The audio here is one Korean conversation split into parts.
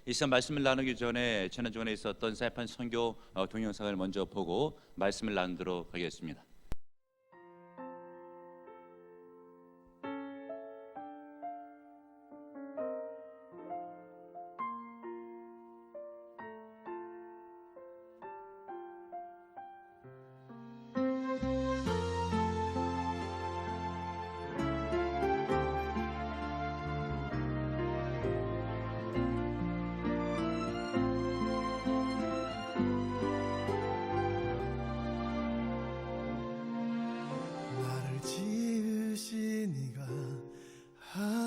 이 시간 말씀을 나누기 전에 지난주간에 있었던 사이판 선교 동영상을 먼저 보고 말씀을 나누도록 하겠습니다.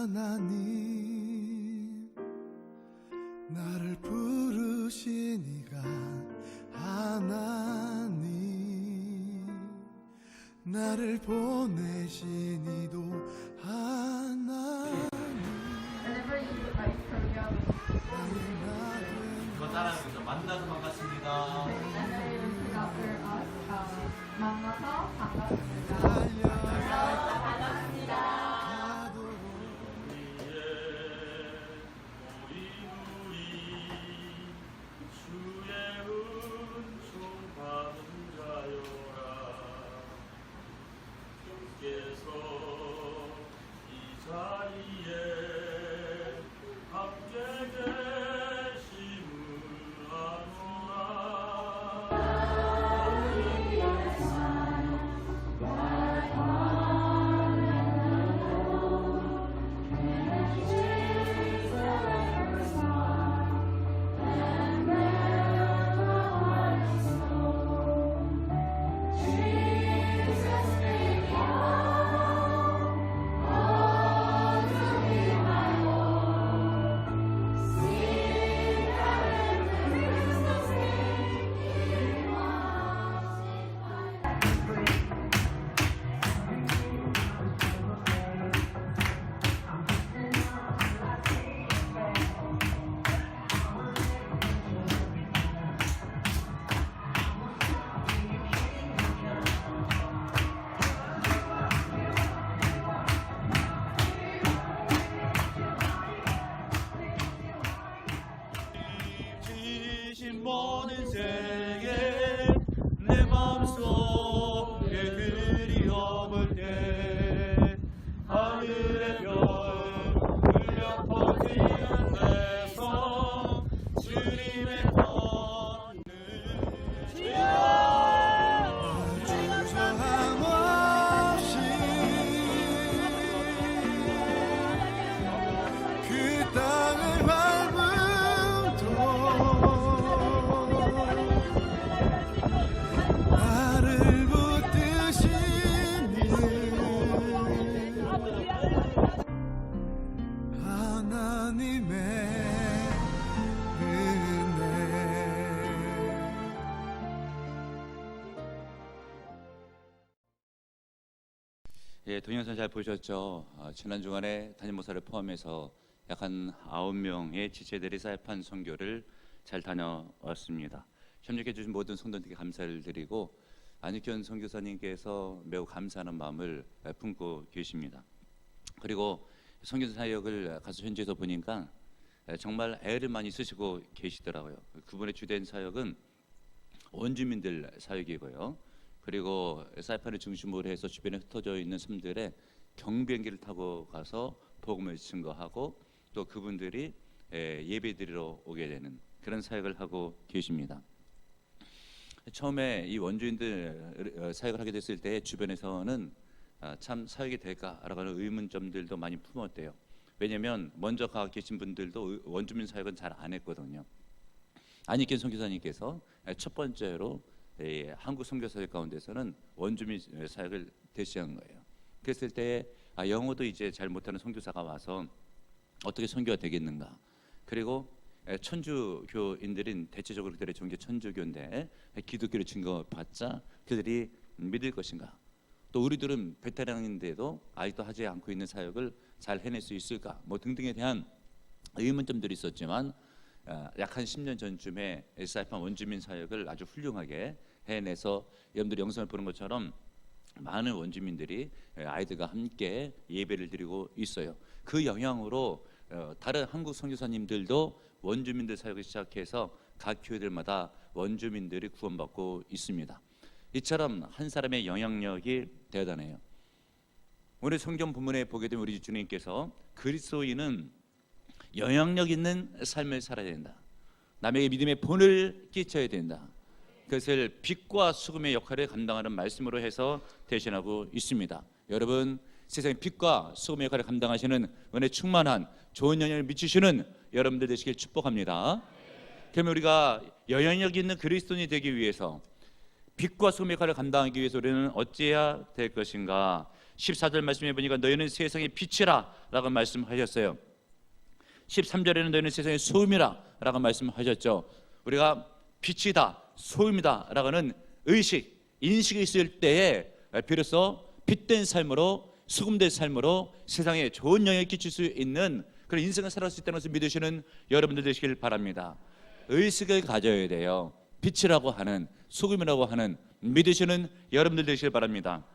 하나님 나를 부르시니가 하나님 나를 보내시니도 하나님 이거 따라하면서 만나서 반갑습니다. 만나서 반갑습니다. 모든 세계 내 마음속에 그리워볼 때 하늘의 별 울려 퍼지는 내 성 주님의 권능 주저함 없이 그 땅을 밟음도 나를 붙드시니 하나님의 은혜. 예, 동영상 잘 보셨죠? 지난 주간에 담임 목사를 포함해서 약 한 9명의 지체들이 사이판 선교를 잘 다녀왔습니다. 협력해 주신 모든 성도님께 감사를 드리고 안익현 선교사님께서 매우 감사하는 마음을 품고 계십니다. 그리고 선교사 사역을 가서 현지에서 보니까 정말 애를 많이 쓰시고 계시더라고요. 그분의 주된 사역은 원주민들 사역이고요. 그리고 사이판을 중심으로 해서 주변에 흩어져 있는 섬들에 경비행기를 타고 가서 복음을 증거하고 또 그분들이 예배드리러 오게 되는 그런 사역을 하고 계십니다. 처음에 이 원주민들 사역을 하게 됐을 때 주변에서는 참 사역이 될까라고 하는 의문점들도 많이 품었대요. 왜냐하면 먼저 가 계신 분들도 원주민 사역은 잘 안 했거든요. 안익현 선교사님께서 첫 번째로 한국 선교 사역 가운데서는 원주민 사역을 대시한 거예요. 그랬을 때 영어도 이제 잘 못하는 선교사가 와서 어떻게 선교가 되겠는가. 그리고 천주교인들은 대체적으로 그들의 종교 천주교인데 기독교를 증거받자 그들이 믿을 것인가. 또 우리들은 베테랑인데도 아직도 하지 않고 있는 사역을 잘 해낼 수 있을까 뭐 등등에 대한 의문점들이 있었지만 약 한 10년 전쯤에 사이판 원주민 사역을 아주 훌륭하게 해내서 여러분들이 영상을 보는 것처럼 많은 원주민들이 아이들과 함께 예배를 드리고 있어요. 그 영향으로 다른 한국 선교사님들도 원주민들 사역을 시작해서 각 교회들마다 원주민들이 구원받고 있습니다. 이처럼 한 사람의 영향력이 대단해요. 오늘 성경 본문에 보게 되면 우리 주님께서 그리스도인은 영향력 있는 삶을 살아야 된다. 남에게 믿음의 본을 끼쳐야 된다. 그것을 빛과 수금의 역할을 감당하는 말씀으로 해서 대신하고 있습니다. 여러분, 세상의 빛과 수금의 역할을 감당하시는 은혜 충만한 좋은 영향을 미치시는 여러분들 되시길 축복합니다. 그러면 우리가 영향력 있는 그리스도인이 되기 위해서 빛과 수금의 역할을 감당하기 위해서 우리는 어찌해야 될 것인가? 14절 말씀해 보니까 너희는 세상의 빛이라 라고 말씀하셨어요. 13절에는 너희는 세상의 소음이라 라고 말씀하셨죠. 우리가 빛이다, 소음이다 라고 하는 인식이 있을 때에 비로소 빛된 삶으로, 수금된 삶으로 세상에 좋은 영향을 끼칠 수 있는 그런 인생을 살아갈 수 있다는 것을 믿으시는 여러분들 되시길 바랍니다. 의식을 가져야 돼요. 빛이라고 하는, 소금이라고 하는 믿으시는 여러분들 되시길 바랍니다.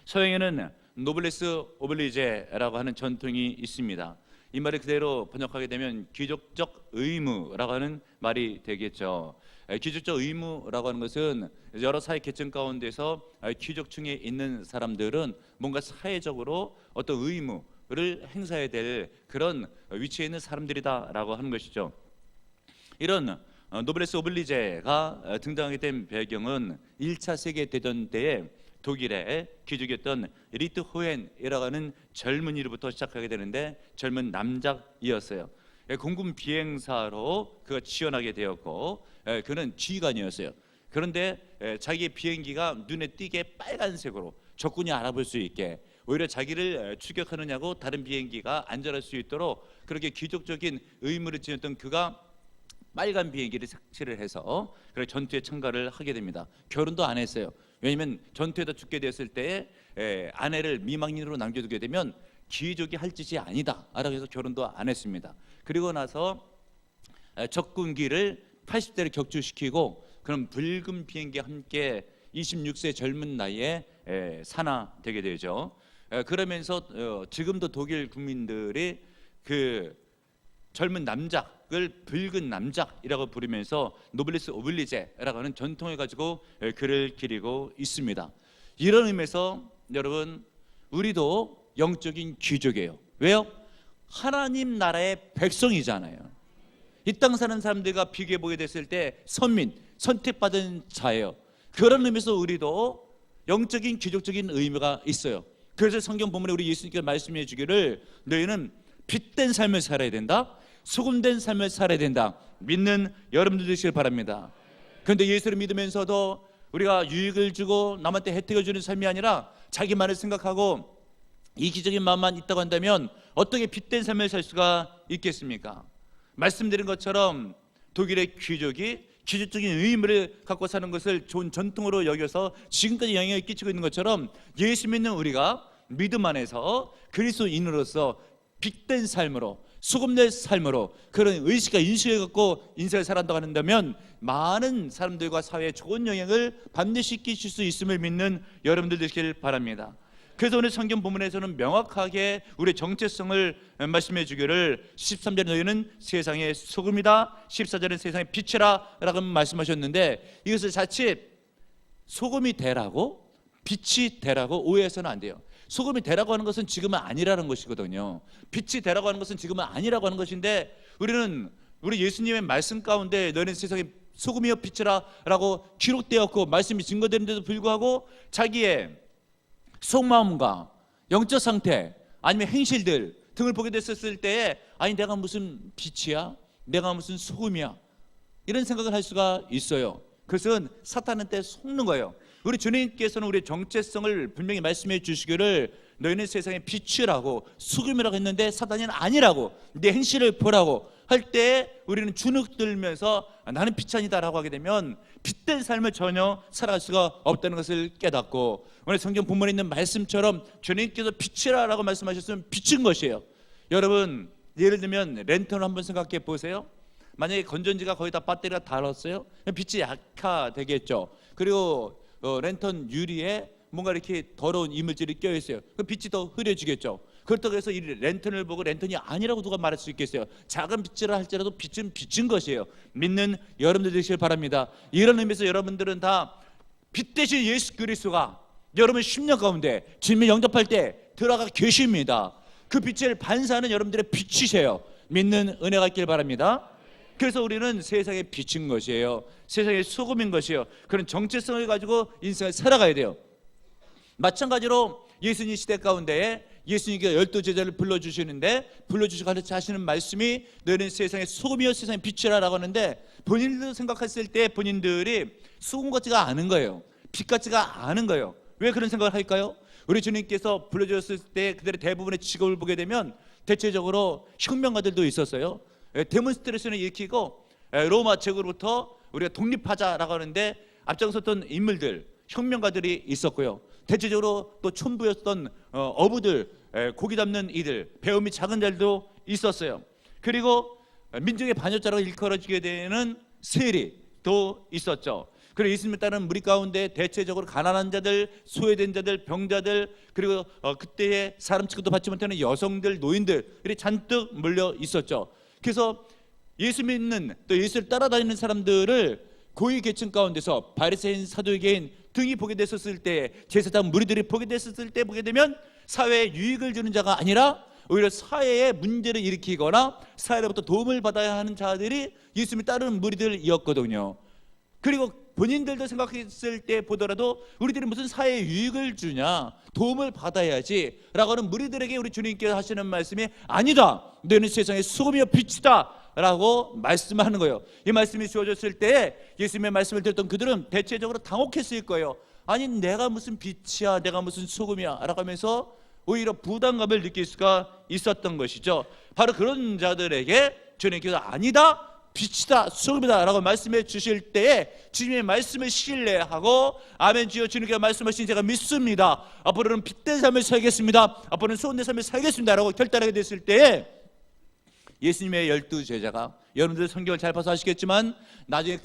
서양에는 노블레스 오블리제라고 하는 전통이 있습니다. 이 말을 그대로 번역하게 되면 귀족적 의무라고 하는 말이 되겠죠. 귀족적 의무라고 하는 것은 여러 사회 계층 가운데서 귀족층에 있는 사람들은 뭔가 사회적으로 어떤 의무를 행사해야 될 그런 위치에 있는 사람들이다라고 하는 것이죠. 이런 노블레스 오블리제가 등장하게 된 배경은 1차 세계대전 때에 독일의 귀족이었던 리트호엔이라고 하는 젊은이로부터 시작하게 되는데 젊은 남작이었어요. 공군 비행사로 그가 지원하게 되었고 그는 지휘관이었어요. 그런데 자기의 비행기가 눈에 띄게 빨간색으로 적군이 알아볼 수 있게 오히려 자기를 추격하느냐고 다른 비행기가 안전할 수 있도록 그렇게 귀족적인 의무를 지녔던 그가 빨간 비행기를 색칠을 해서 그렇게 전투에 참가를 하게 됩니다. 결혼도 안 했어요. 왜냐하면 전투에다 죽게 됐을 때 아내를 미망인으로 남겨두게 되면 귀족이 할 짓이 아니다 라고 해서 결혼도 안 했습니다. 그리고 나서 적군기를 80대를 격추시키고 그런 붉은 비행기와 함께 26세 젊은 나이에 산화되게 되죠. 그러면서 지금도 독일 국민들이 그 젊은 남작을 붉은 남작이라고 부르면서 노블레스 오블리제라고 하는 전통을 가지고 글을 기리고 있습니다. 이런 의미에서 여러분 우리도 영적인 귀족이에요. 왜요? 하나님 나라의 백성이잖아요. 이 땅 사는 사람들과 비교해 보게 됐을 때 선민, 선택받은 자예요. 그런 의미에서 우리도 영적인 귀족적인 의미가 있어요. 그래서 성경 본문에 우리 예수님께서 말씀해 주기를 너희는 빛된 삶을 살아야 된다, 소금된 삶을 살아야 된다 믿는 여러분들 되시길 바랍니다. 그런데 예수를 믿으면서도 우리가 유익을 주고 남한테 혜택을 주는 삶이 아니라 자기만을 생각하고 이기적인 마음만 있다고 한다면 어떻게 빛된 삶을 살 수가 있겠습니까? 말씀드린 것처럼 독일의 귀족이 귀족적인 의무를 갖고 사는 것을 좋은 전통으로 여겨서 지금까지 영향을 끼치고 있는 것처럼 예수 믿는 우리가 믿음 안에서 그리스도인으로서 빛된 삶으로, 수금된 삶으로 그런 의식과 인식을 갖고 인생을 살아간다고 한다면 많은 사람들과 사회에 좋은 영향을 반드시 끼칠 수 있음을 믿는 여러분들 되시길 바랍니다. 그래서 오늘 성경 본문에서는 명확하게 우리의 정체성을 말씀해 주기를 13절에 너희는 세상의 소금이다, 14절에 세상의 빛이라 라고 말씀하셨는데 이것을 자칫 소금이 되라고 빛이 되라고 오해해서는 안 돼요. 소금이 되라고 하는 것은 지금은 아니라는 것이거든요. 빛이 되라고 하는 것은 지금은 아니라고 하는 것인데 우리 예수님의 말씀 가운데 너희는 세상의 소금이여 빛이라 라고 기록되었고 말씀이 증거되는데도 불구하고 자기의 속마음과 영적 상태 아니면 행실들 등을 보게 됐었을 때에 아니 내가 무슨 빛이야? 내가 무슨 소금이야? 이런 생각을 할 수가 있어요. 그것은 사탄한테 속는 거예요. 우리 주님께서는 우리의 정체성을 분명히 말씀해 주시기를 너희는 세상의 빛이라고 소금이라고 했는데 사탄이 아니라고 내 행실을 보라고 할 때 우리는 주눅들면서 나는 빛이 아니다라고 하게 되면 빛된 삶을 전혀 살아갈 수가 없다는 것을 깨닫고 오늘 성경 본문에 있는 말씀처럼 주님께서 빛이라고 말씀하셨으면 빛인 것이에요. 여러분 예를 들면 랜턴을 한번 생각해 보세요. 만약에 건전지가 거의 다 배터리가 닳았어요. 빛이 약화되겠죠. 그리고 랜턴 유리에 뭔가 이렇게 더러운 이물질이 껴있어요. 그 빛이 더 흐려지겠죠. 그렇다고 해서 이 랜턴을 보고 랜턴이 아니라고 누가 말할 수 있겠어요? 작은 빛이라 할지라도 빛은 빛인 것이에요. 믿는 여러분들 되시길 바랍니다. 이런 의미에서 여러분들은 다 빛 대신 예수 그리스도가 여러분 10년 가운데 주님을 영접할 때 들어가 계십니다. 그 빛을 반사하는 여러분들의 빛이세요. 믿는 은혜가 있길 바랍니다. 그래서 우리는 세상의 빛인 것이에요. 세상의 소금인 것이에요. 그런 정체성을 가지고 인생을 살아가야 돼요. 마찬가지로 예수님 시대 가운데 예수님께서 12제자를 불러주시고 가르치시는 말씀이 너희는 세상의 소금이요 세상의 빛이라 라고 하는데, 본인들도 생각했을 때 본인들이 소금 같지가 않은 거예요. 빛 같지가 않은 거예요. 왜 그런 생각을 할까요? 우리 주님께서 불러주셨을 때 그들의 대부분의 직업을 보게 되면 대체적으로 혁명가들도 있었어요. 데몬스트레이션을 일으키고 로마 제국으로부터 우리가 독립하자라고 하는데 앞장섰던 인물들, 혁명가들이 있었고요. 대체적으로 또 촌부였던 어부들, 고기 잡는 이들, 배움이 작은 자들도 있었어요. 그리고 민족의 반역자라고 일컬어지게 되는 세리도 있었죠. 그리고 예수님을 따르는 무리 가운데 대체적으로 가난한 자들, 소외된 자들, 병자들, 그리고 그때의 사람 취급도 받지 못하는 여성들, 노인들이 잔뜩 몰려 있었죠. 그래서 예수 믿는 또 예수를 따라다니는 사람들을 고위 계층 가운데서 바리새인, 사두개인 등이 보게 됐었을 때, 제사장 무리들이 보게 됐었을 때 보게 되면 사회에 유익을 주는 자가 아니라 오히려 사회에 문제를 일으키거나 사회로부터 도움을 받아야 하는 자들이 예수님을 따르는 무리들이었거든요. 그리고 본인들도 생각했을 때 보더라도 우리들이 무슨 사회에 유익을 주냐, 도움을 받아야지 라고 하는 무리들에게 우리 주님께서 하시는 말씀이 아니다, 너는 세상의 소금이요 빛이다 라고 말씀하는 거예요. 이 말씀이 주어졌을 때 예수님의 말씀을 들었던 그들은 대체적으로 당혹했을 거예요. 아니 내가 무슨 빛이야, 내가 무슨 소금이야 라고 하면서 오히려 부담감을 느낄 수가 있었던 것이죠. 바로 그런 자들에게 주님께서 아니다, 빛이다, 소금이다 라고 말씀해 주실 때에 주님의 말씀을 신뢰하고 아멘 주여 주님께서 말씀하신 제가 믿습니다, 앞으로는 빛된 삶을 살겠습니다, 앞으로는 소금된 삶을 살겠습니다 라고 결단하게 됐을 때에 예수님의 12제자가, 여러분들 성경을 잘 봐서 아시겠지만 나중에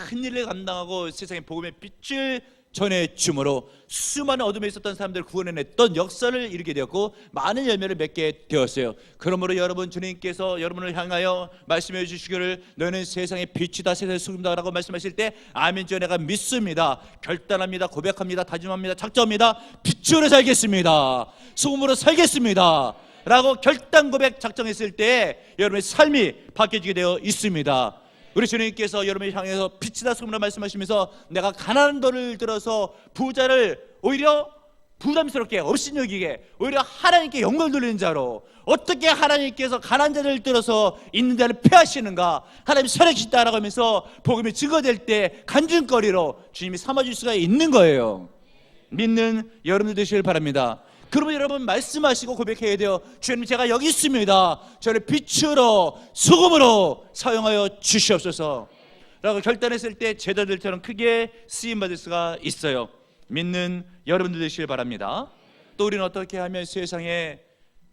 큰 일을 감당하고 세상의 복음의 빛을 전해줌으로 수많은 어둠에 있었던 사람들을 구원해냈던 역사를 이루게 되었고 많은 열매를 맺게 되었어요. 그러므로 여러분, 주님께서 여러분을 향하여 말씀해 주시기를 너는 세상의 빛이다, 세상의 소금이다 라고 말씀하실 때 아멘 주여 내가 믿습니다, 결단합니다, 고백합니다, 다짐합니다, 작정합니다, 빛으로 살겠습니다, 소금으로 살겠습니다 라고 결단 고백 작정했을 때 여러분의 삶이 바뀌어지게 되어 있습니다. 우리 주님께서 여러분을 향해서 빛이다 소금이라 말씀하시면서 내가 가난한 너를 들어서 부자를 오히려 부담스럽게 업신여기게 오히려 하나님께 영광 돌리는 자로, 어떻게 하나님께서 가난한 자를 들어서 있는 자를 폐하시는가, 하나님이 살아계시다라고 하면서 복음이 증거될 때 간증거리로 주님이 삼아줄 수가 있는 거예요. 믿는 여러분들 되시길 바랍니다. 그러면 여러분 말씀하시고 고백해야 돼요. 주님 제가 여기 있습니다, 저를 빛으로 소금으로 사용하여 주시옵소서 라고 결단했을 때 제자들처럼 크게 쓰임받을 수가 있어요. 믿는 여러분들 되시길 바랍니다. 또 우리는 어떻게 하면 세상에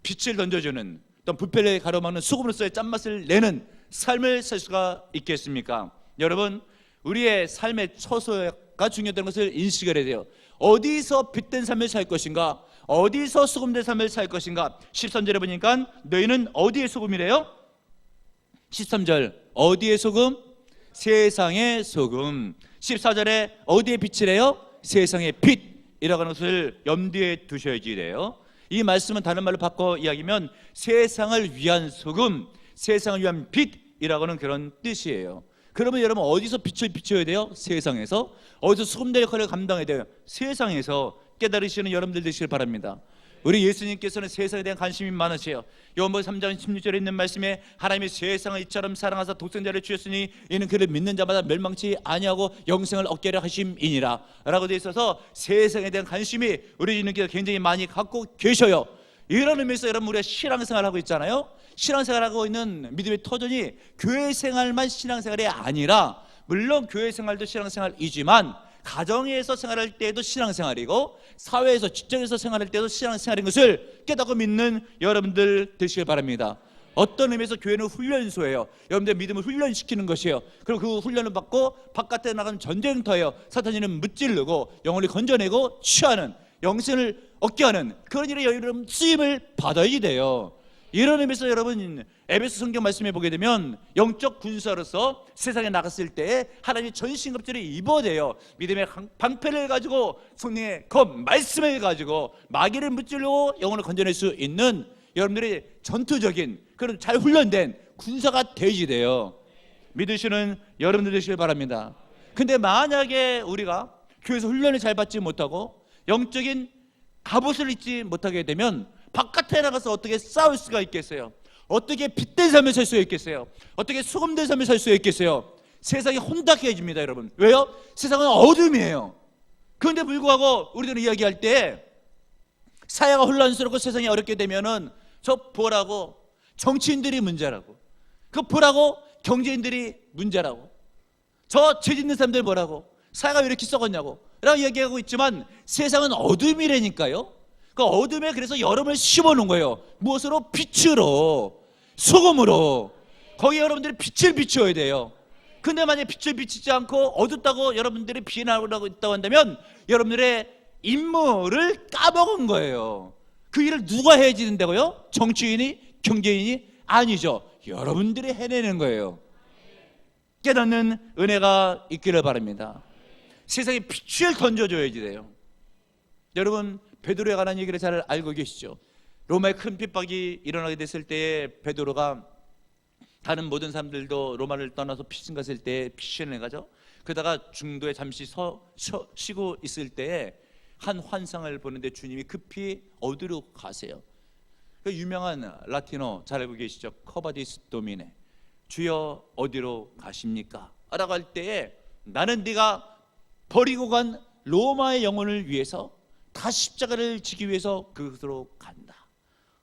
빛을 던져주는, 또 부패를 가로막는 소금으로서의 짠맛을 내는 삶을 살 수가 있겠습니까? 여러분, 우리의 삶의 처소가 중요하다는 것을 인식을 해야 돼요. 어디서 빛된 삶을 살 것인가, 어디서 소금된 삶을 살 것인가. 13절에 보니까 너희는 어디의 소금이래요? 13절 어디의 소금? 세상의 소금. 14절에 어디의 빛이래요? 세상의 빛이라고 하는 것을 염두에 두셔야지 돼요. 이 말씀은 다른 말로 바꿔 이야기하면 세상을 위한 소금, 세상을 위한 빛이라고 하는 그런 뜻이에요. 그러면 여러분 어디서 빛을 비춰야 돼요? 세상에서. 어디서 소금된 역할을 감당해야 돼요? 세상에서. 깨달으시는 여러분들 되시길 바랍니다. 우리 예수님께서는 세상에 대한 관심이 많으세요. 요한복음 3장 16절에 있는 말씀에 하나님이 세상을 이처럼 사랑하사 독생자를 주셨으니 이는 그를 믿는 자마다 멸망치 아니하고 영생을 얻게 하려 하심이니라 라고 되어 있어서 세상에 대한 관심이 우리 주님께서 굉장히 많이 갖고 계셔요. 이런 의미에서 여러분 우리가 신앙생활을 하고 있잖아요. 신앙생활하고 있는 믿음의 터전이 교회 생활만 신앙생활이 아니라, 물론 교회 생활도 신앙생활이지만 가정에서 생활할 때도 신앙생활이고 사회에서 직장에서 생활할 때도 신앙생활인 것을 깨닫고 믿는 여러분들 되시길 바랍니다. 어떤 의미에서 교회는 훈련소예요. 여러분들의 믿음을 훈련시키는 것이에요. 그리고 그 훈련을 받고 바깥에 나가는 전쟁터예요. 사탄이는 무찌르고 영혼을 건져내고 취하는, 영생을 얻게 하는 그런 일에 여러분 쓰임을 받아야 돼요. 이런 의미에서 여러분 에베소 성경 말씀에 보게 되면 영적 군사로서 세상에 나갔을 때 하나님의 전신갑주를 입어야 돼요. 믿음의 방패를 가지고 성령의 검 말씀을 가지고 마귀를 무찌르고 영혼을 건져낼 수 있는 여러분들이 전투적인 그런 잘 훈련된 군사가 되어야 돼요. 믿으시는 여러분들 되시길 바랍니다. 근데 만약에 우리가 교회에서 훈련을 잘 받지 못하고 영적인 갑옷을 입지 못하게 되면 바깥에 나가서 어떻게 싸울 수가 있겠어요? 어떻게 빛된 삶을 살 수 있겠어요? 어떻게 소금된 삶을 살 수 있겠어요? 세상이 혼탁해집니다, 여러분. 왜요? 세상은 어둠이에요. 그런데 불구하고 우리들은 이야기할 때 사회가 혼란스럽고 세상이 어렵게 되면은 저 보라고 정치인들이 문제라고, 그 보라고 경제인들이 문제라고, 저 죄 짓는 사람들 보라고, 사회가 왜 이렇게 썩었냐고 라고 이야기하고 있지만 세상은 어둠이라니까요. 그 어둠에 그래서 여러분을 심어놓은 거예요. 무엇으로? 빛으로, 소금으로. 거기에 여러분들이 빛을 비춰야 돼요. 근데 만약에 빛을 비치지 않고 어둡다고 여러분들이 비난하고 있다고 한다면 여러분들의 임무를 까먹은 거예요. 그 일을 누가 해야지는다고요? 정치인이? 경제인이? 아니죠. 여러분들이 해내는 거예요. 깨닫는 은혜가 있기를 바랍니다. 세상에 빛을 던져줘야지 돼요. 여러분 베드로에 관한 얘기를 잘 알고 계시죠? 로마의 큰 핍박이 일어나게 됐을 때에 베드로가 다른 모든 사람들도 로마를 떠나서 피신 갔을 때에 피신을 가죠. 그러다가 중도에 잠시 쉬고 있을 때에 한 환상을 보는데 주님이 급히 어디로 가세요? 그 유명한 라틴어 잘 알고 계시죠? 커바디스 도미네, 주여 어디로 가십니까? 라고 할 때에 나는 네가 버리고 간 로마의 영혼을 위해서 다 십자가를 지기 위해서 그곳으로 간다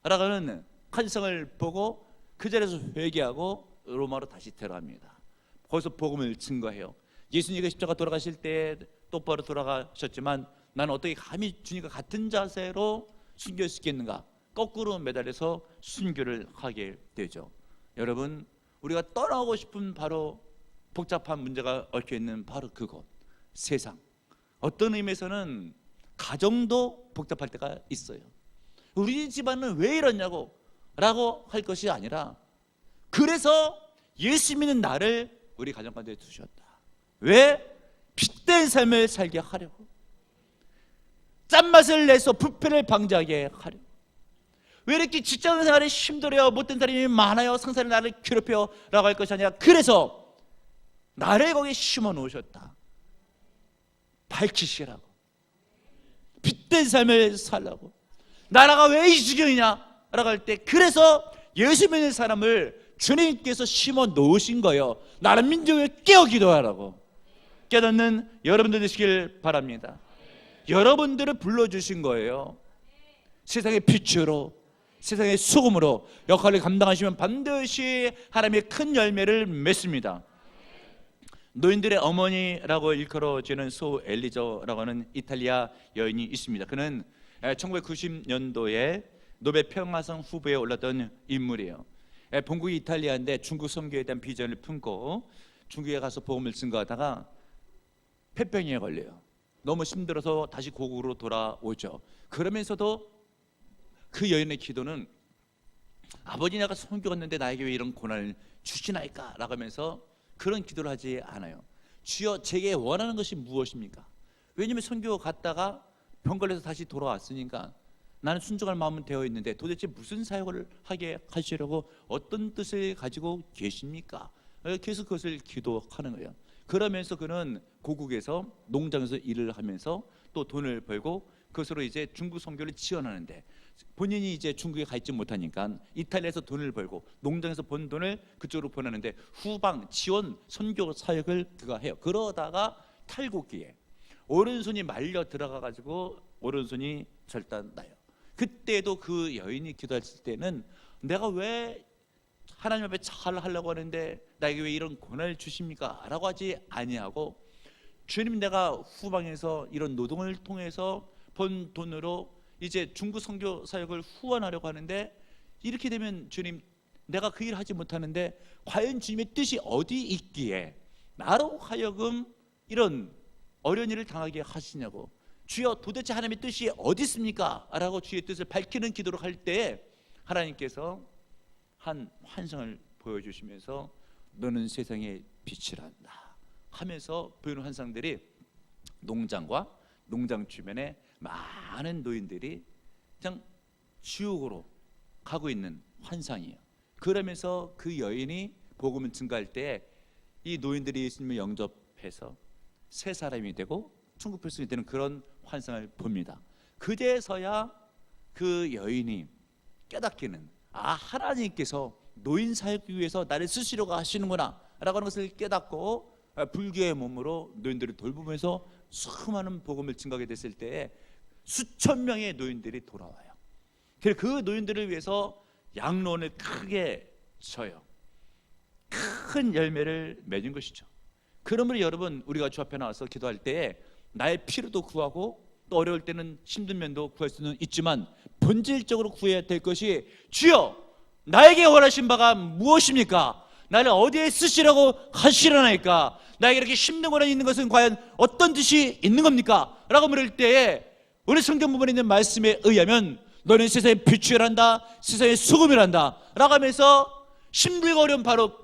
라고 하는 환상을 보고 그 자리에서 회개하고 로마로 다시 들어갑니다. 거기서 복음을 증거해요. 예수님이 십자가 돌아가실 때 똑바로 돌아가셨지만 나는 어떻게 감히 주님과 같은 자세로 순교할 수 있겠는가? 거꾸로 매달려서 순교를 하게 되죠. 여러분 우리가 떠나고 싶은 바로 복잡한 문제가 얽혀있는 바로 그곳, 세상. 어떤 의미에서는 가정도 복잡할 때가 있어요. 우리 집안은 왜 이러냐고 라고 할 것이 아니라 그래서 예수 믿는 나를 우리 가정 가운데 두셨다. 왜? 빛된 삶을 살게 하려고, 짠맛을 내서 부패를 방지하게 하려고. 왜 이렇게 직장생활이 힘들어요? 못된 사람이 많아요? 상사는 나를 괴롭혀요? 라고 할 것이 아니라 그래서 나를 거기에 심어 놓으셨다. 밝히시라고, 빛된 삶을 살라고. 나라가 왜 이 지경이냐? 라고 할 때 그래서 예수 믿는 사람을 주님께서 심어 놓으신 거예요. 나는 민족을 깨어 기도하라고. 깨닫는 여러분들 되시길 바랍니다. 여러분들을 불러주신 거예요. 세상의 빛으로, 세상의 소금으로 역할을 감당하시면 반드시 하나님의 큰 열매를 맺습니다. 노인들의 어머니라고 일컬어지는 소 엘리저라고 하는 이탈리아 여인이 있습니다. 그는 1990년도에 노벨 평화상 후보에 올랐던 인물이에요. 본국이 이탈리아인데 중국 선교에 대한 비전을 품고 중국에 가서 복음을 증거하다가 폐병에 걸려요. 너무 힘들어서 다시 고국으로 돌아오죠. 그러면서도 그 여인의 기도는 아버지 내가 선교 갔는데 나에게 왜 이런 고난을 주시나이까? 라고 하면서 그런 기도를 하지 않아요. 주여 제게 원하는 것이 무엇입니까? 왜냐하면 선교 갔다가 병 걸려서 다시 돌아왔으니까 나는 순종할 마음은 되어 있는데 도대체 무슨 사역을 하게 하시려고 어떤 뜻을 가지고 계십니까? 계속 그것을 기도하는 거예요. 그러면서 그는 고국에서 농장에서 일을 하면서 또 돈을 벌고 그것으로 이제 중국 선교를 지원하는데 본인이 이제 중국에 가 있지 못하니까 이탈리아에서 돈을 벌고 농장에서 번 돈을 그쪽으로 보내는데 후방 지원 선교 사역을 그가 해요. 그러다가 탈곡기에 오른손이 말려 들어가 가지고 오른손이 절단나요. 그때도 그 여인이 기도했을 때는 내가 왜 하나님 앞에 잘 하려고 하는데 나에게 왜 이런 고난을 주십니까? 라고 하지 아니하고 주님 내가 후방에서 이런 노동을 통해서 번 돈으로 이제 중국 선교 사역을 후원하려고 하는데 이렇게 되면 주님 내가 그 일을 하지 못하는데 과연 주님의 뜻이 어디 있기에 나로 하여금 이런 어려운 일을 당하게 하시냐고. 주여 도대체 하나님의 뜻이 어디 있습니까? 라고 주의 뜻을 밝히는 기도를 할 때에 하나님께서 한 환상을 보여주시면서 너는 세상의 빛이란다 하면서 보이는 환상들이 농장과 농장 주변에 많은 노인들이 그냥 지옥으로 가고 있는 환상이에요. 그러면서 그 여인이 복음을 증거할 때 이 노인들이 예수님을 영접해서 새 사람이 되고 천국 백성이 되는 그런 환상을 봅니다. 그제서야 그 여인이 깨닫기는 하나님께서 노인 살기 위해서 나를 쓰시려고 하시는구나 라고 하는 것을 깨닫고 불교의 몸으로 노인들을 돌보면서 수많은 복음을 증거하게 됐을 때에 수천 명의 노인들이 돌아와요. 그래서 그 노인들을 위해서 양론을 크게 쳐요. 큰 열매를 맺은 것이죠. 그러므로 여러분, 우리가 주 앞에 나와서 기도할 때에 나의 필요도 구하고 또 어려울 때는 힘든 면도 구할 수는 있지만 본질적으로 구해야 될 것이 주여 나에게 원하신 바가 무엇입니까? 나를 어디에 쓰시라고 하시려나이까? 나에게 이렇게 힘든 원한이 있는 것은 과연 어떤 뜻이 있는 겁니까? 라고 물을 때에 오늘 성경 부분에 있는 말씀에 의하면 너는 세상의 빛이란다, 세상의 소금이란다 라고 하면서 힘들고 어려운 바로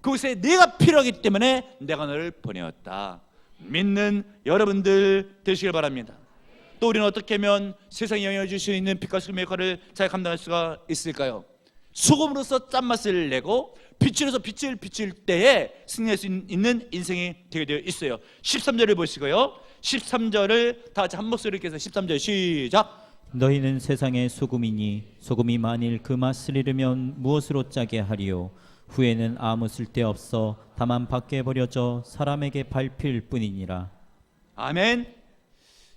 그곳에 내가 필요하기 때문에 내가 너를 보내었다. 믿는 여러분들 되시길 바랍니다. 또 우리는 어떻게 하면 세상에 영향을 줄 수 있는 빛과 소금의 역할을 잘 감당할 수가 있을까요? 소금으로서 짠맛을 내고 빛으로서 빛을 비칠 때에 승리할 수 있는 인생이 되게 되어 있어요. 13절을 보시고요, 13절을 다 같이 한 목소리로 읽어서 13절 시작. 너희는 세상의 소금이니 소금이 만일 그 맛을 잃으면 무엇으로 짜게 하리요? 후에는 아무 쓸데없어 다만 밖에 버려져 사람에게 밟힐 뿐이니라. 아멘.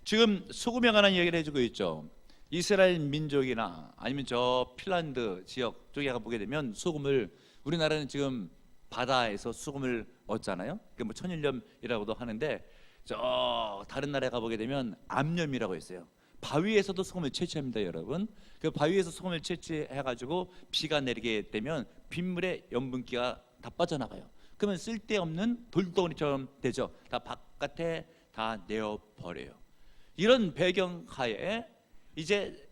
지금 소금에 관한 이야기를 해주고 있죠. 이스라엘 민족이나 아니면 저 핀란드 지역 쪽에 가보게 되면 소금을, 우리나라는 지금 바다에서 소금을 얻잖아요. 그게 뭐 천일염이라고도 하는데 저 다른 나라에 가보게 되면 암염이라고 있어요. 바위에서도 소금을 채취합니다, 여러분. 그 바위에서 소금을 채취해가지고 비가 내리게 되면 빗물에 염분기가 다 빠져나가요. 그러면 쓸데없는 돌덩어리처럼 되죠. 다 바깥에 다 내어버려요. 이런 배경하에 이제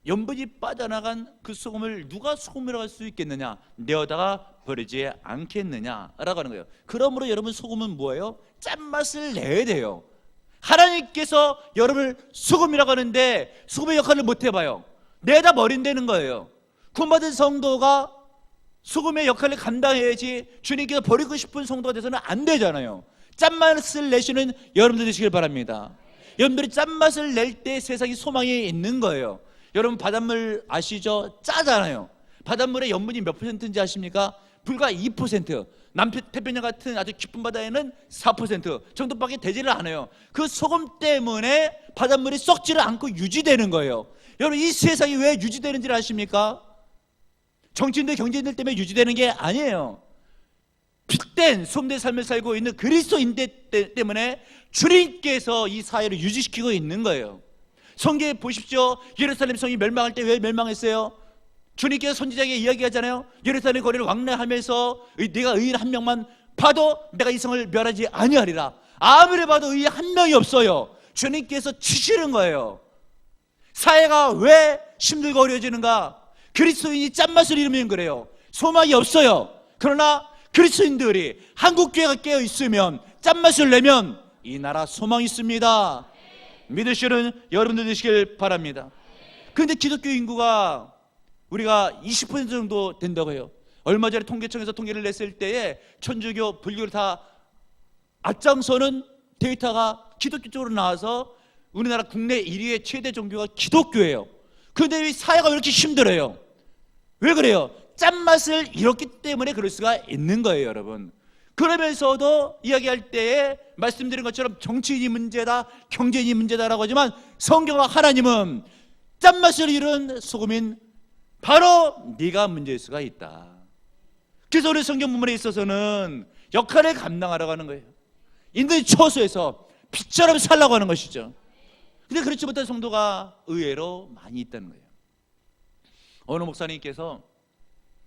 염분이 빠져나간 그 소금을 누가 소금이라고 할 수 있겠느냐? 내어다가 버리지 않겠느냐라고 하는 거예요. 그러므로 여러분, 소금은 뭐예요? 짠맛을 내야 돼요. 하나님께서 여러분을 소금이라고 하는데 소금의 역할을 못 해봐요. 내다 버린다는 거예요. 구원받은 성도가 소금의 역할을 감당해야지 주님께서 버리고 싶은 성도가 돼서는 안 되잖아요. 짠맛을 내시는 여러분들 되시길 바랍니다. 여러분들이 짠맛을 낼 때 세상에 소망이 있는 거예요. 여러분 바닷물 아시죠? 짜잖아요. 바닷물의 염분이 몇 %인지 아십니까? 불과 2%. 남태평양 같은 아주 깊은 바다에는 4% 정도밖에 되지를 않아요. 그 소금 때문에 바닷물이 썩지를 않고 유지되는 거예요. 여러분, 이 세상이 왜 유지되는지를 아십니까? 정치인들, 경제인들 때문에 유지되는 게 아니에요. 빛된 소금된 삶을 살고 있는 그리스도인들 때문에 주님께서 이 사회를 유지시키고 있는 거예요. 성경에 보십시오. 예루살렘 성이 멸망할 때 왜 멸망했어요? 주님께서 선지자에게 이야기하잖아요. 예루살렘 거리를 왕래하면서 네가 의인 한 명만 봐도 내가 이 성을 멸하지 아니하리라. 아무리 봐도 의인 한 명이 없어요. 주님께서 치시는 거예요. 사회가 왜 힘들고 어려워지는가? 그리스도인이 짠맛을 잃으면 그래요. 소망이 없어요. 그러나 그리스도인들이 한국교회가 깨어있으면 짠맛을 내면 이 나라 소망이 있습니다. 믿으시는 여러분들 되시길 바랍니다. 그런데 기독교 인구가 우리가 20% 정도 된다고 해요. 얼마 전에 통계청에서 통계를 냈을 때에 천주교, 불교를 다 앞장서는 데이터가 기독교 쪽으로 나와서 우리나라 국내 1위의 최대 종교가 기독교예요. 그런데 이 사회가 왜 이렇게 힘들어요? 왜 그래요? 짠맛을 잃었기 때문에 그럴 수가 있는 거예요, 여러분. 그러면서도 이야기할 때에 말씀드린 것처럼 정치인이 문제다, 경제인이 문제다라고 하지만 성경과 하나님은 짠맛을 잃은 소금인 바로 네가 문제일 수가 있다. 그래서 우리 성경 본문에 있어서는 역할을 감당하라고 하는 거예요. 인도의 처소에서 빛처럼 살라고 하는 것이죠. 근데 그렇지 못한 성도가 의외로 많이 있다는 거예요. 어느 목사님께서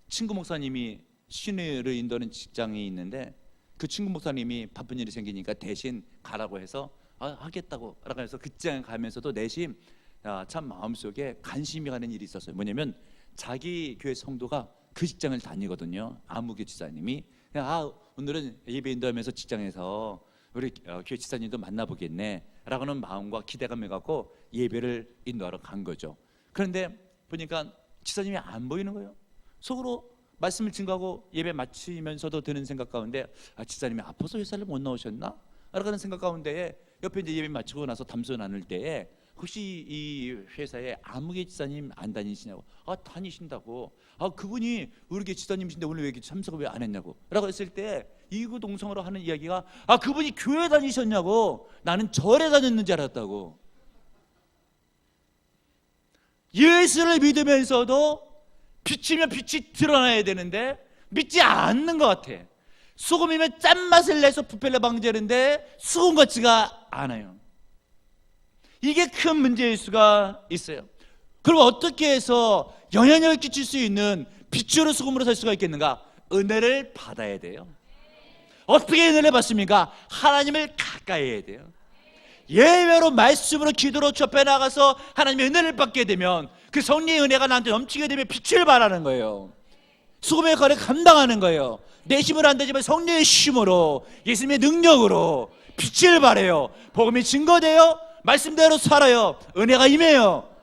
친구 목사님이 신의를 인도하는 직장이 있는데 그 친구 목사님이 바쁜 일이 생기니까 대신 가라고 해서 하겠다고 라고 해서 그 직장에 가면서도 내심 참 마음속에 관심이 가는 일이 있었어요. 뭐냐면 자기 교회 성도가 그 직장을 다니거든요. 아무개 지사님이 오늘은 예배 인도하면서 직장에서 우리 교회 지사님도 만나보겠네 라고는 마음과 기대감을 갖고 예배를 인도하러 간 거죠. 그런데 보니까 지사님이 안 보이는 거예요. 속으로 말씀을 증거하고 예배 마치면서도 드는 생각 가운데 지사님이 아파서 회사를 못 나오셨나? 라는 생각 가운데 옆에 이제 예배 마치고 나서 담소 나눌 때에 혹시 이 회사에 아무개 지사님 안 다니시냐고. 다니신다고. 그분이 우리 교회 지사님이신데 오늘 왜 이렇게 참석을 왜 안 했냐고 라고 했을 때 이구동성으로 하는 이야기가 그분이 교회 다니셨냐고. 나는 절에 다녔는 줄 알았다고. 예수를 믿으면서도 빛이면 빛이 드러나야 되는데 믿지 않는 것 같아. 소금이면 짠맛을 내서 부패를 방지하는데 수금 같지가 않아요. 이게 큰 문제일 수가 있어요. 그럼 어떻게 해서 영향력을 끼칠 수 있는 빛으로 소금으로 살 수가 있겠는가? 은혜를 받아야 돼요. 어떻게 은혜를 받습니까? 하나님을 가까이 해야 돼요. 예배로 말씀으로 기도로 접해 나가서 하나님의 은혜를 받게 되면 그 성령의 은혜가 나한테 넘치게 되면 빛을 발하는 거예요. 수금의 역할을 감당하는 거예요. 내 힘으로 안 되지만 성령의 힘으로 예수님의 능력으로 빛을 발해요. 복음이 증거돼요. 말씀대로 살아요. 은혜가 임해요.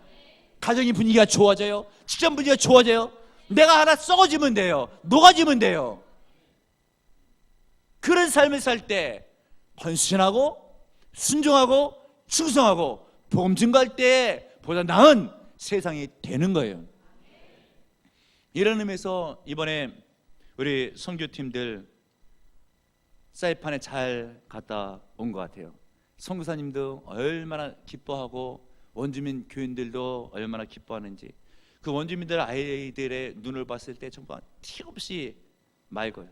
가정의 분위기가 좋아져요. 직장 분위기가 좋아져요. 내가 하나 썩어지면 돼요. 녹아지면 돼요. 그런 삶을 살 때 헌신하고 순종하고 충성하고 복음 증거할 때 보다 나은 세상이 되는 거예요. 이런 의미에서 이번에 우리 선교팀들 사이판에 잘 갔다 온 것 같아요. 선교사님도 얼마나 기뻐하고 원주민 교인들도 얼마나 기뻐하는지, 그 원주민들 아이들의 눈을 봤을 때 정말 티없이 맑아요.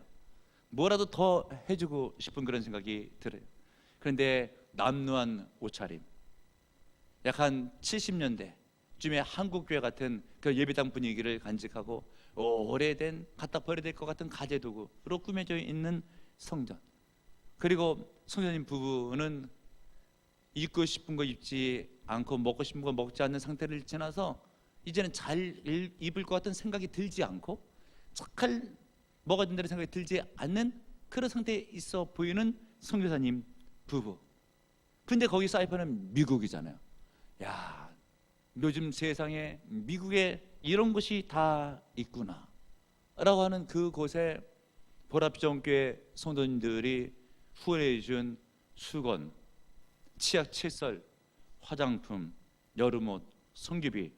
뭐라도 더 해주고 싶은 그런 생각이 들어요. 그런데 남루한 옷차림, 약 한 70년대쯤에 한국교회 같은 그 예배당 분위기를 간직하고 오래된 갖다 버려야 될 것 같은 가재도구로 꾸며져 있는 성전, 그리고 성전님 부부는 입고 싶은 거 입지 않고 먹고 싶은 거 먹지 않는 상태를 지나서 이제는 잘 입을 것 같은 생각이 들지 않고 잘 먹어야 된다는 생각이 들지 않는 그런 상태에 있어 보이는 선교사님 부부. 근데 거기 사이판은 미국이잖아요. 야, 요즘 세상에 미국에 이런 곳이 다 있구나 라고 하는 그곳에 보라비전교회 성도님들이 후원해 준 수건, 치약, 칫솔, 화장품, 여름옷, 성교비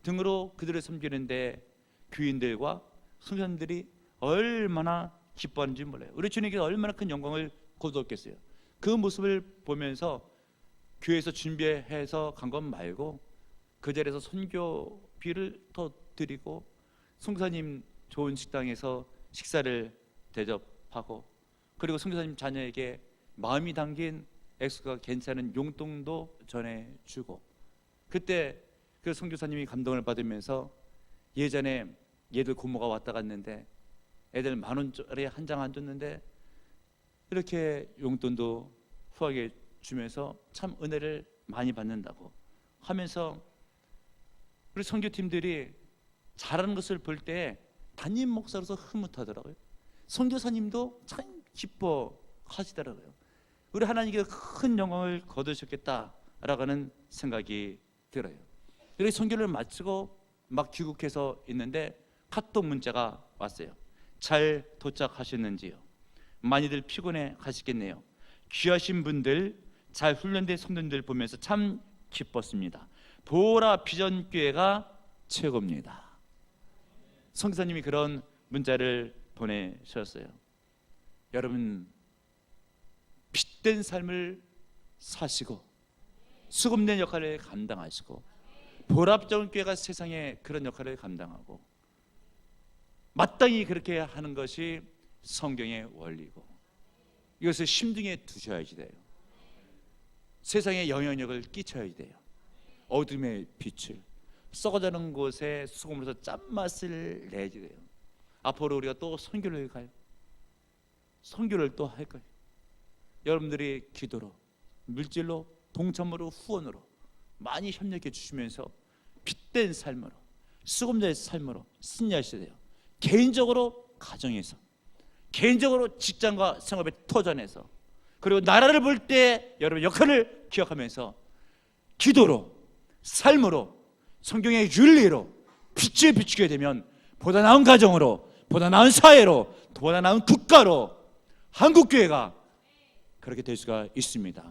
등으로 그들을 섬기는데 교인들과 성도님들이 얼마나 기뻐하는지 몰라요. 우리 주님께서 얼마나 큰 영광을 거두었겠어요. 그 모습을 보면서 교회에서 준비해서 간 것 말고 그 자리에서 선교비를 더 드리고 선교사님 좋은 식당에서 식사를 대접하고, 그리고 선교사님 자녀에게 마음이 담긴 액수가 괜찮은 용돈도 전해주고, 그때 그 선교사님이 감동을 받으면서 예전에 얘들 고모가 왔다 갔는데 애들 10,000원짜리 한 장 안 줬는데 이렇게 용돈도 후하게 주면서 참 은혜를 많이 받는다고 하면서 우리 선교팀들이 잘하는 것을 볼 때 담임 목사로서 흐뭇하더라고요. 선교사님도 참 기뻐하시더라고요. 우리 하나님께서 큰 영광을 거두셨겠다라고 하는 생각이 들어요. 이렇게 선교를 마치고 막 귀국해서 있는데 카톡 문자가 왔어요. 잘 도착하셨는지요? 많이들 피곤해 하시겠네요. 귀하신 분들, 잘 훈련된 성도님들 보면서 참 기뻤습니다. 보라 비전교회가 최고입니다. 성교사님이 그런 문자를 보내셨어요. 여러분, 빛된 삶을 사시고 수금된 역할을 감당하시고 보라 비전교회가 세상에 그런 역할을 감당하고 마땅히 그렇게 하는 것이 성경의 원리고, 이것을 심중에 두셔야지 돼요. 세상에 영향력을 끼쳐야지 돼요. 어둠의 빛을, 썩어가는 곳에 수금으로서 짠맛을 내지 돼요. 앞으로 우리가 또 선교를 가요. 선교를 또 할 거예요. 여러분들이 기도로 물질로, 동참으로, 후원으로 많이 협력해 주시면서 빛된 삶으로, 수금자의 삶으로 승리하셔야 돼요. 개인적으로 가정에서, 개인적으로 직장과 생업의 터전에서, 그리고 나라를 볼 때 여러분 역할을 기억하면서 기도로, 삶으로, 성경의 윤리로 빛을 비추게 되면 보다 나은 가정으로, 보다 나은 사회로, 보다 나은 국가로 한국교회가 그렇게 될 수가 있습니다.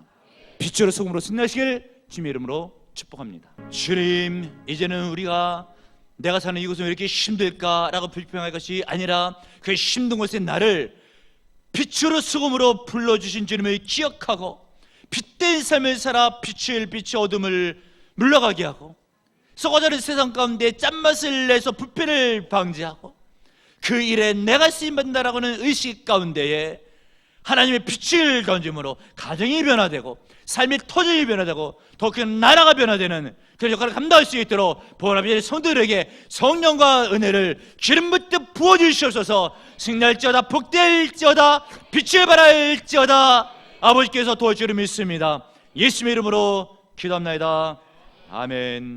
빛으로 소금으로 승리하시길 주님의 이름으로 축복합니다. 주님, 이제는 우리가 내가 사는 이곳은 왜 이렇게 힘들까라고 불평할 것이 아니라 그 힘든 곳에 나를 빛으로 소금으로 불러주신 주님을 기억하고 빛된 삶을 살아 빛을 어둠을 물러가게 하고 썩어가는 세상 가운데 짠맛을 내서 부패를 방지하고 그 일에 내가 쓰임받는다라고 하는 의식 가운데에 하나님의 빛을 던짐으로 가정이 변화되고 삶의 터전이 변화되고 더 큰 나라가 변화되는 그런 역할을 감당할 수 있도록 보람의 성도들에게 성령과 은혜를 기름 붓듯 부어주시옵소서. 승리할지어다, 복될지어다, 빛을 발할지어다. 아버지께서 도와주시기를 믿습니다. 예수님의 이름으로 기도합나이다. 아멘.